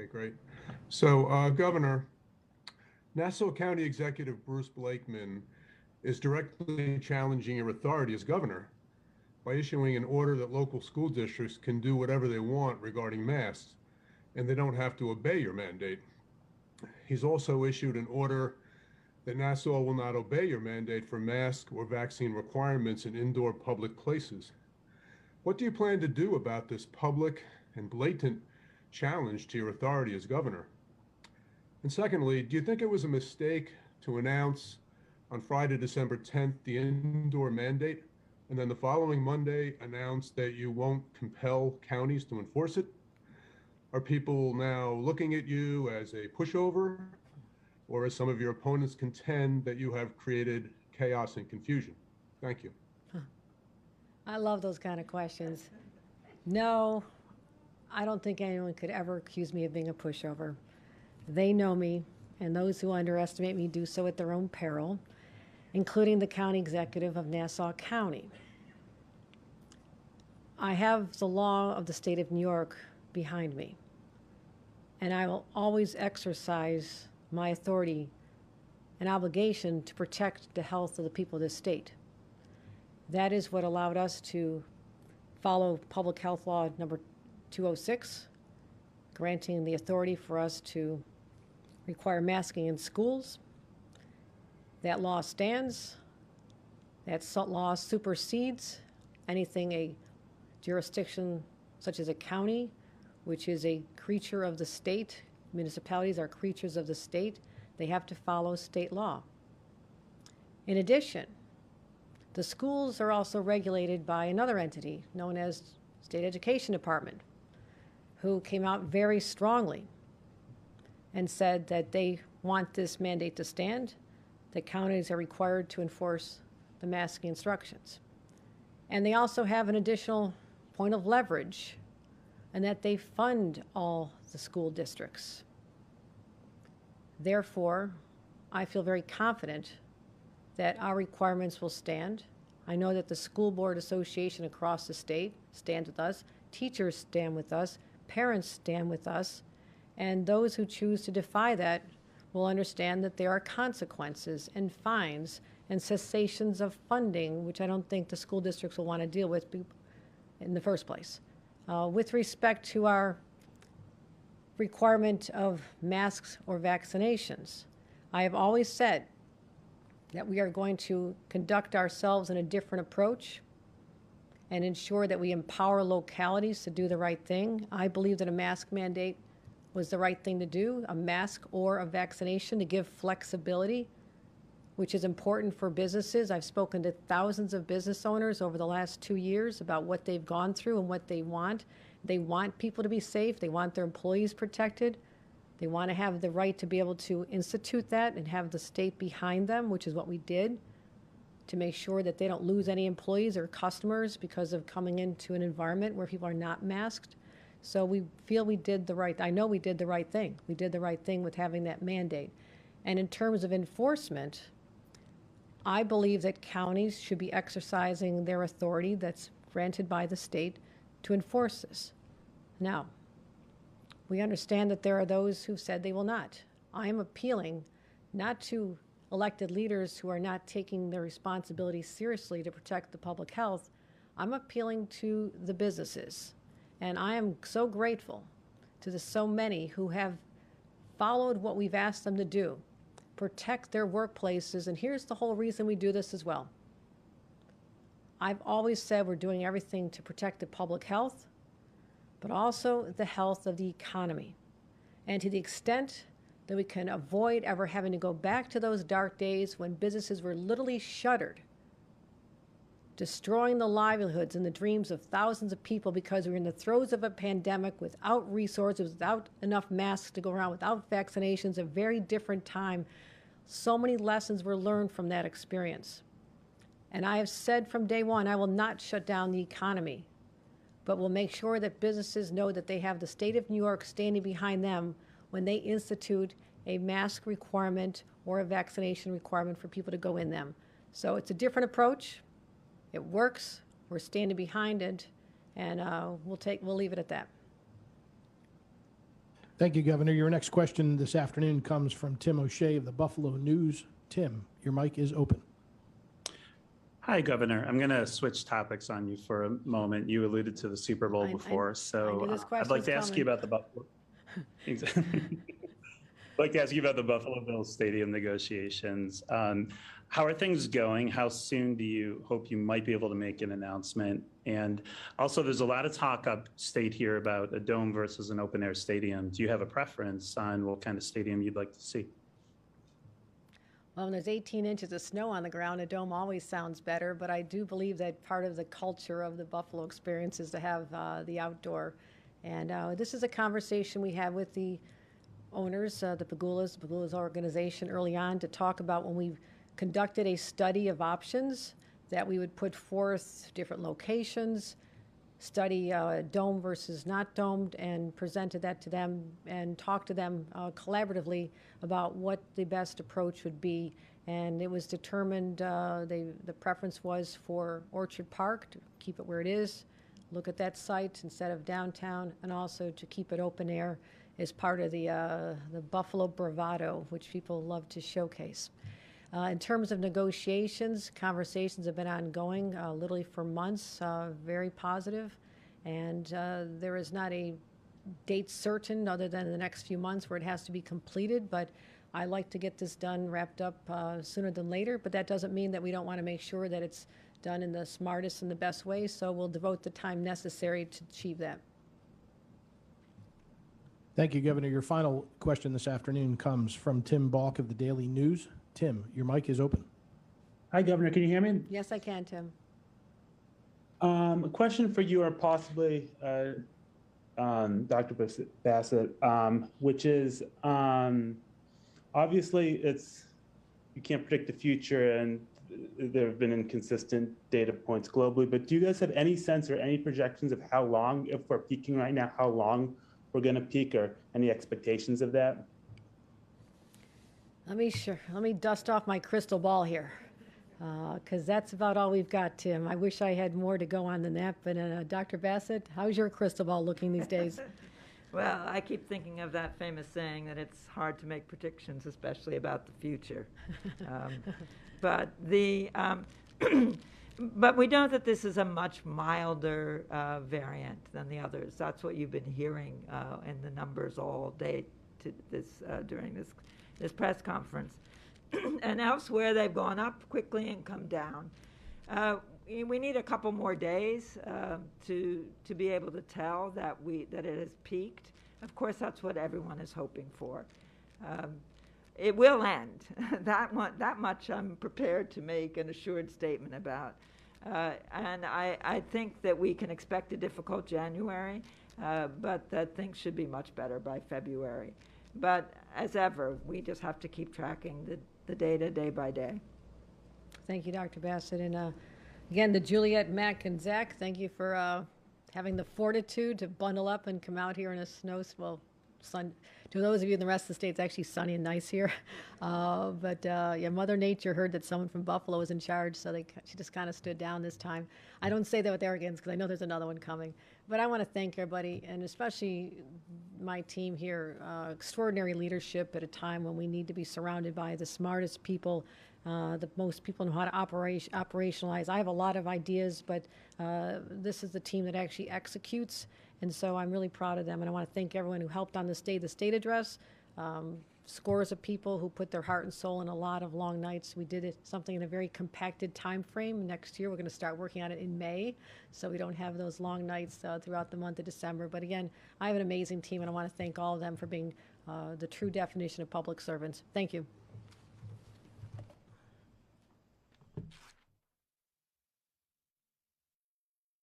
Okay, great. So, Governor, Nassau County Executive Bruce Blakeman is directly challenging your authority as governor by issuing an order that local school districts can do whatever they want regarding masks, and they don't have to obey your mandate. He's also issued an order that Nassau will not obey your mandate for mask or vaccine requirements in indoor public places. What do you plan to do about this public and blatant challenge to your authority as governor? And secondly, do you think it was a mistake to announce on Friday, December 10th, the indoor mandate, and then the following Monday announce that you won't compel counties to enforce it? Are people now looking at you as a pushover, or as some of your opponents contend that you have created chaos and confusion? Thank you. I love those kind of questions. No, I don't think anyone could ever accuse me of being a pushover. They know me, and those who underestimate me do so at their own peril, including the county executive of Nassau County. I have the law of the state of New York behind me, and I will always exercise my authority and obligation to protect the health of the people of this state. That is what allowed us to follow Public Health Law number 206, granting the authority for us to require masking in schools. That law stands. That law supersedes anything a jurisdiction such as a county, which is a creature of the state. Municipalities are creatures of the state. They have to follow state law. In addition, the schools are also regulated by another entity known as State Education Department, who came out very strongly and said that they want this mandate to stand, that counties are required to enforce the masking instructions. And they also have an additional point of leverage, and that they fund all the school districts. Therefore, I feel very confident that our requirements will stand. I know that the School Board Association across the state stands with us, teachers stand with us, parents stand with us, and those who choose to defy that will understand that there are consequences and fines and cessations of funding, which I don't think the school districts will want to deal with in the first place. With respect to our requirement of masks or vaccinations, I have always said that we are going to conduct ourselves in a different approach and ensure that we empower localities to do the right thing. I believe that a mask mandate was the right thing to do, a mask or a vaccination, to give flexibility, which is important for businesses. I've spoken to thousands of business owners over the last 2 years about what they've gone through and what they want. They want people to be safe. They want their employees protected. They want to have the right to be able to institute that and have the state behind them, which is what we did, to make sure that they don't lose any employees or customers because of coming into an environment where people are not masked. So we feel we did the right, I know we did the right thing. We did the right thing with having that mandate. And in terms of enforcement, I believe that counties should be exercising their authority that's granted by the state to enforce this. Now, we understand that there are those who said they will not. I am appealing not to elected leaders who are not taking their responsibility seriously to protect the public health. I'm appealing to the businesses. And I am so grateful to the so many who have followed what we've asked them to do, protect their workplaces. And here's the whole reason we do this as well. I've always said we're doing everything to protect the public health, but also the health of the economy. And to the extent that we can avoid ever having to go back to those dark days when businesses were literally shuttered, destroying the livelihoods and the dreams of thousands of people because we were in the throes of a pandemic without resources, without enough masks to go around, without vaccinations, a very different time. So many lessons were learned from that experience. And I have said from day one, I will not shut down the economy, but will make sure that businesses know that they have the state of New York standing behind them when they institute a mask requirement or a vaccination requirement for people to go in them. So it's a different approach. It works. We're standing behind it, and we'll leave it at that. Thank you, Governor. Your next question this afternoon comes from Tim O'Shea of the Buffalo News. Tim, your mic is open. Hi, Governor. I'm going to switch topics on you for a moment. You alluded to the Super Bowl before, so I'd like to ask you about the Buffalo. Exactly. I'd like to ask you about the Buffalo Bills stadium negotiations. How are things going? How soon do you hope you might be able to make an announcement? And also, there's a lot of talk upstate here about a dome versus an open air stadium. Do you have a preference on what kind of stadium you'd like to see? Well, when there's 18 inches of snow on the ground, a dome always sounds better, but I do believe that part of the culture of the Buffalo experience is to have the outdoor. And this is a conversation we had with the owners, the Pagulas organization early on, to talk about when we conducted a study of options that we would put forth different locations, study dome versus not domed, and presented that to them and talked to them collaboratively about what the best approach would be. And it was determined, the preference was for Orchard Park to keep it where it is, look at that site instead of downtown, and also to keep it open air as part of the Buffalo bravado, which people love to showcase. In terms of negotiations, conversations have been ongoing literally for months, very positive, and there is not a date certain other than the next few months where it has to be completed, but I like to get this done, wrapped up sooner than later, but that doesn't mean that we don't want to make sure that it's done in the smartest and the best way, so we'll devote the time necessary to achieve that. Thank you, Governor. Your final question this afternoon comes from Tim Balk of the Daily News. Tim, your mic is open. Hi, Governor. Can you hear me? Yes, I can, Tim. A question for you, or possibly Dr. Bassett, which is obviously you can't predict the future, and there have been inconsistent data points globally. But do you guys have any sense or any projections of how long, if we're peaking right now, how long we're going to peak, or any expectations of that? Let me dust off my crystal ball here, because that's about all we've got, Tim. I wish I had more to go on than that, but Dr. Bassett, how's your crystal ball looking these days? Well, I keep thinking of that famous saying that it's hard to make predictions, especially about the future. But we know that this is a much milder variant than the others. That's what you've been hearing in the numbers all day during this press conference. And elsewhere, they've gone up quickly and come down. We need a couple more days to be able to tell that it has peaked. Of course, that's what everyone is hoping for. It will end. That much I'm prepared to make an assured statement about. And I think that we can expect a difficult January, but that things should be much better by February. But as ever, we just have to keep tracking the data day by day. Thank you, Dr. Bassett. And again, to Juliet, Mac, and Zach, thank you for having the fortitude to bundle up and come out here in a sun. To those of you in the rest of the state, it's actually sunny and nice here. Yeah, Mother Nature heard that someone from Buffalo was in charge, so she just kind of stood down this time. I don't say that with arrogance because I know there's another one coming. But I want to thank everybody, and especially my team here. Extraordinary leadership at a time when we need to be surrounded by the smartest people, the most people know how to operationalize. I have a lot of ideas, but this is the team that actually executes. And so I'm really proud of them, and I want to thank everyone who helped on the state address. Scores of people who put their heart and soul in a lot of long nights. We did something in a very compacted time frame. Next year, we're going to start working on it in May, so we don't have those long nights throughout the month of December. But again, I have an amazing team, and I want to thank all of them for being the true definition of public servants. Thank you.